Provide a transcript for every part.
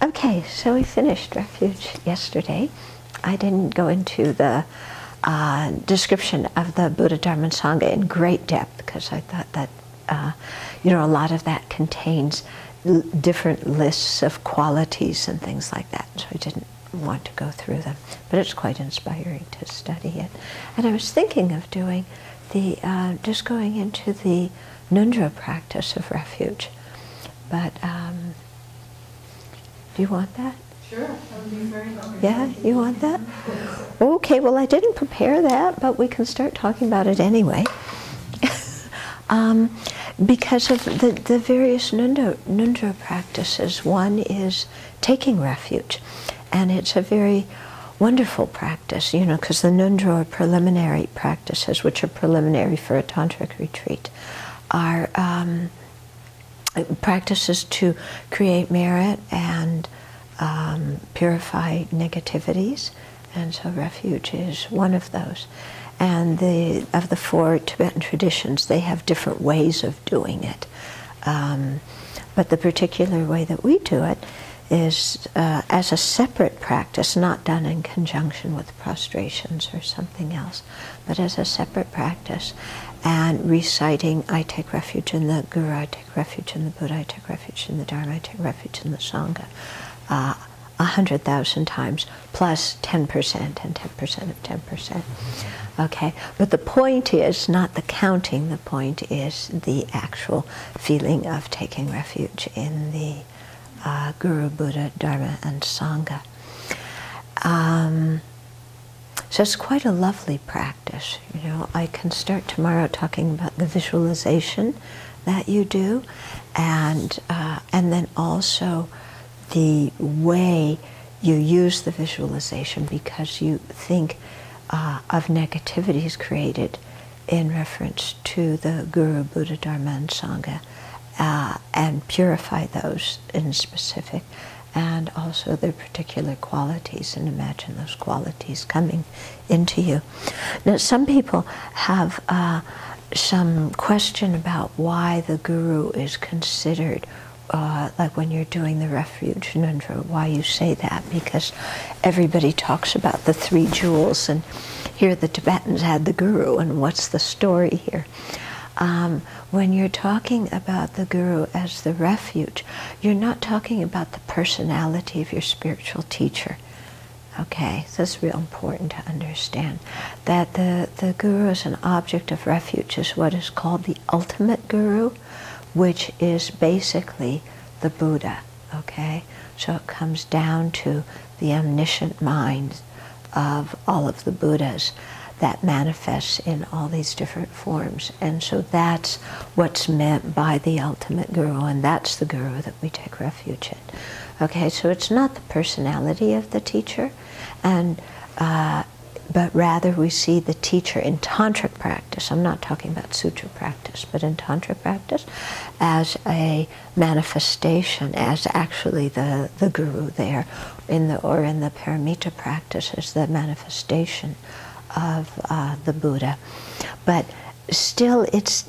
Okay, so we finished Refuge yesterday. I didn't go into the description of the Buddha, Dharma, and Sangha in great depth because I thought that, a lot of that contains different lists of qualities and things like that, so I didn't want to go through them. But it's quite inspiring to study it. And I was thinking of doing just going into the Ngondro practice of refuge. But do you want that? Sure, that would be very helpful. Yeah, you want that? Okay, well I didn't prepare that, but we can start talking about it anyway. Because of the various Ngondro practices. One is taking refuge, and it's a very wonderful practice, because the Ngondro are preliminary practices, which are preliminary for a tantric retreat, are practices to create merit and purify negativities, and so refuge is one of those. And of the four Tibetan traditions, they have different ways of doing it. But the particular way that we do it is as a separate practice, not done in conjunction with prostrations or something else, but as a separate practice, and reciting, I take refuge in the Guru, I take refuge in the Buddha, I take refuge in the Dharma, I take refuge in the Sangha, 100,000 times, plus 10% and 10% of 10%. Okay, but the point is not the counting, the point is the actual feeling of taking refuge in the Guru, Buddha, Dharma, and Sangha. So it's quite a lovely practice. I can start tomorrow talking about the visualization that you do, and then also the way you use the visualization, because you think of negativities created in reference to the Guru, Buddha, Dharma, and Sangha, and purify those in specific, and also their particular qualities, and imagine those qualities coming into you. Now, some people have some question about why the Guru is considered, like when you're doing the Refuge Ngondro, why you say that, because everybody talks about the three jewels, and here the Tibetans had the Guru, and what's the story here? When you're talking about the Guru as the refuge, you're not talking about the personality of your spiritual teacher. Okay, so it's real important to understand that the Guru as an object of refuge is what is called the ultimate Guru, which is basically the Buddha. Okay, so it comes down to the omniscient mind of all of the Buddhas that manifests in all these different forms. And so that's what's meant by the ultimate Guru, and that's the Guru that we take refuge in. Okay, so it's not the personality of the teacher, and but rather we see the teacher in tantric practice. I'm not talking about sutra practice, but in tantric practice as a manifestation, as actually the Guru there, in the paramita practice as the manifestation of the Buddha. But still, it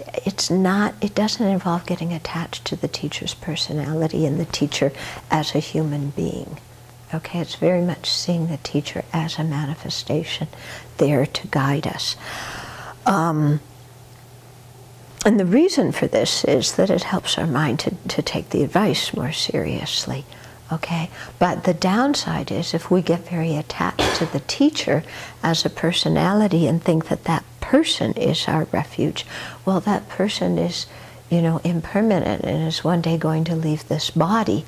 doesn't involve getting attached to the teacher's personality and the teacher as a human being. Okay, it's very much seeing the teacher as a manifestation there to guide us. And the reason for this is that it helps our mind to take the advice more seriously. Okay, but the downside is if we get very attached to the teacher as a personality and think that that person is our refuge, well, that person is, impermanent and is one day going to leave this body.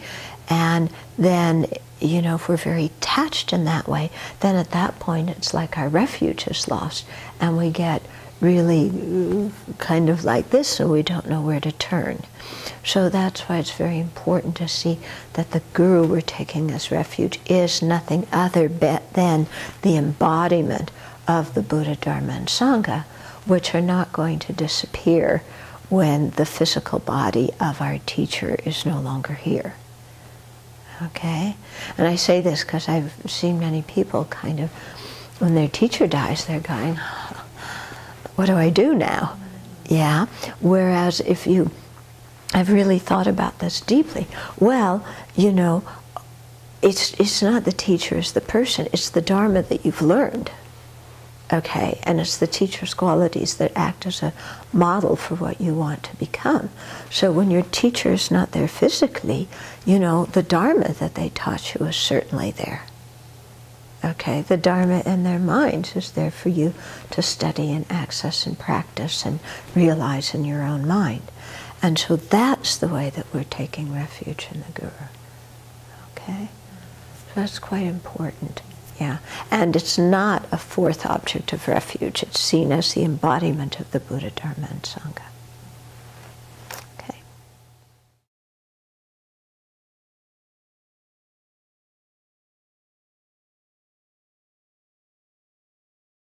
And then, if we're very attached in that way, then at that point it's like our refuge is lost, and we get really kind of like this, so we don't know where to turn. So that's why it's very important to see that the Guru we're taking as refuge is nothing other than the embodiment of the Buddha, Dharma, and Sangha, which are not going to disappear when the physical body of our teacher is no longer here. Okay? And I say this because I've seen many people kind of, when their teacher dies, they're going, what do I do now? Yeah? Whereas if I've really thought about this deeply. Well, it's not the teacher, it's the person, it's the Dharma that you've learned. Okay, and it's the teacher's qualities that act as a model for what you want to become. So when your teacher is not there physically, you know, the Dharma that they taught you is certainly there. Okay, the Dharma in their minds is there for you to study and access and practice and realize in your own mind. And so that's the way that we're taking refuge in the Guru. Okay? So that's quite important. Yeah. And it's not a fourth object of refuge. It's seen as the embodiment of the Buddha, Dharma, and Sangha.